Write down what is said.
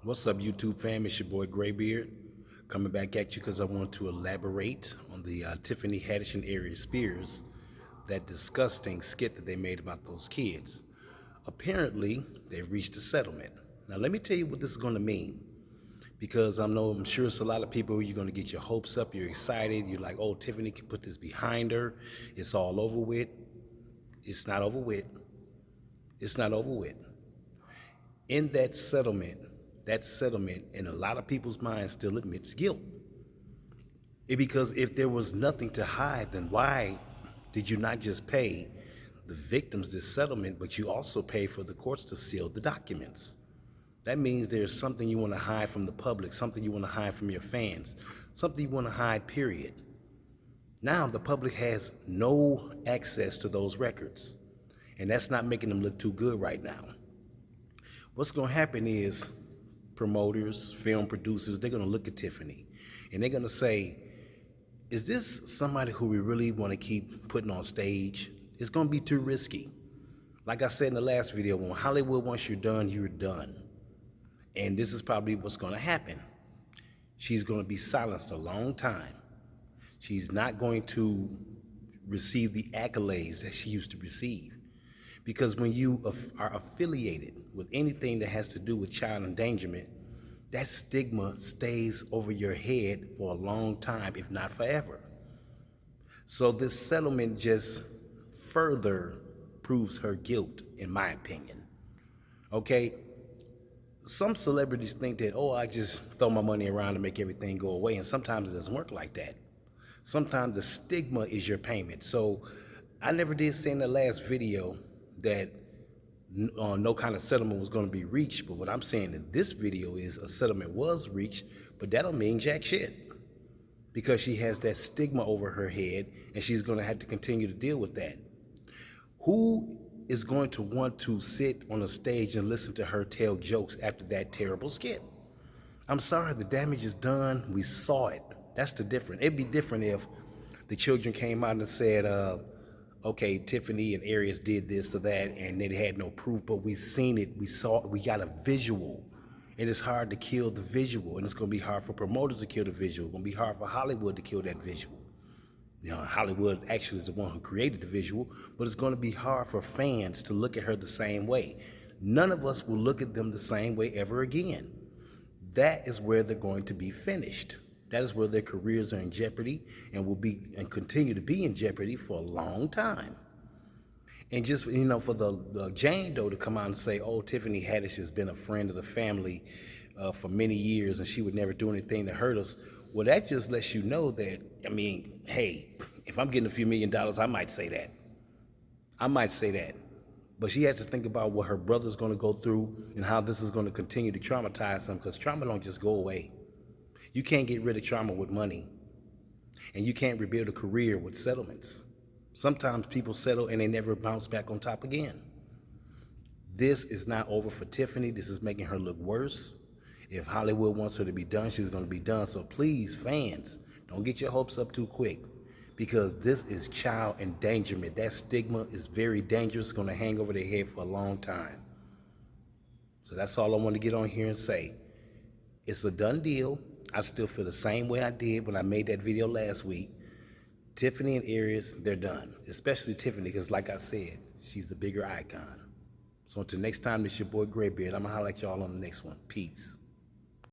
What's up, YouTube fam? It's your boy Graybeard coming back at you because I want to elaborate on the Tiffany, Haddish, and Aries Spears, that disgusting skit that they made about those kids. Apparently, they've reached a settlement. Now, let me tell you what this is going to mean, because I'm sure it's a lot of people. You're going to get your hopes up. You're excited. You're like, oh, Tiffany can put this behind her. It's all over with. It's not over with. It's not over with. In that settlement in a lot of people's minds still admits guilt. Because if there was nothing to hide, then why did you not just pay the victims this settlement, but you also pay for the courts to seal the documents? That means there's something you want to hide from the public, something you want to hide from your fans, something you want to hide, period. Now the public has no access to those records, and that's not making them look too good right now. What's going to happen is promoters, film producers, they're going to look at Tiffany and they're going to say, is this somebody who we really want to keep putting on stage? It's going to be too risky. Like I said in the last video, when Hollywood, once you're done, you're done. And this is probably what's going to happen. She's going to be silenced a long time. She's not going to receive the accolades that she used to receive. Because when you are affiliated with anything that has to do with child endangerment, that stigma stays over your head for a long time, if not forever. So this settlement just further proves her guilt, in my opinion. Okay? Some celebrities think that, oh, I just throw my money around to make everything go away, and sometimes it doesn't work like that. Sometimes the stigma is your payment. So I never did say in the last video that no kind of settlement was going to be reached, but what I'm saying in this video is a settlement was reached, but that don't mean jack shit, because she has that stigma over her head and she's going to have to continue to deal with that. Who is going to want to sit on a stage and listen to her tell jokes after that terrible skit? I'm sorry, the damage is done. We saw it. That's the difference. It'd be different if the children came out and said, okay, Tiffany and Aries did this or that, and they had no proof, but we seen it, we saw it, we got a visual. And it's hard to kill the visual, and it's gonna be hard for promoters to kill the visual. It's gonna be hard for Hollywood to kill that visual. You know, Hollywood actually is the one who created the visual, but it's gonna be hard for fans to look at her the same way. None of us will look at them the same way ever again. That is where they're going to be finished. That is where their careers are in jeopardy and will be and continue to be in jeopardy for a long time. And just, you know, for the Jane Doe to come out and say, oh, Tiffany Haddish has been a friend of the family for many years and she would never do anything to hurt us. Well, that just lets you know that, I mean, hey, if I'm getting a few $1 million, I might say that. I might say that. But she has to think about what her brother's going to go through and how this is going to continue to traumatize them, because trauma don't just go away. You can't get rid of trauma with money, and you can't rebuild a career with settlements. Sometimes people settle and they never bounce back on top again. This is not over for Tiffany. This is making her look worse. If Hollywood wants her to be done, she's going to be done. So please, fans, don't get your hopes up too quick, because this is child endangerment. That stigma is very dangerous. It's going to hang over their head for a long time. So that's all I want to get on here and say. It's a done deal. I still feel the same way I did when I made that video last week. Tiffany and Aries, they're done. Especially Tiffany, because like I said, she's the bigger icon. So until next time, this is your boy Graybeard. I'm going to holler at y'all on the next one. Peace.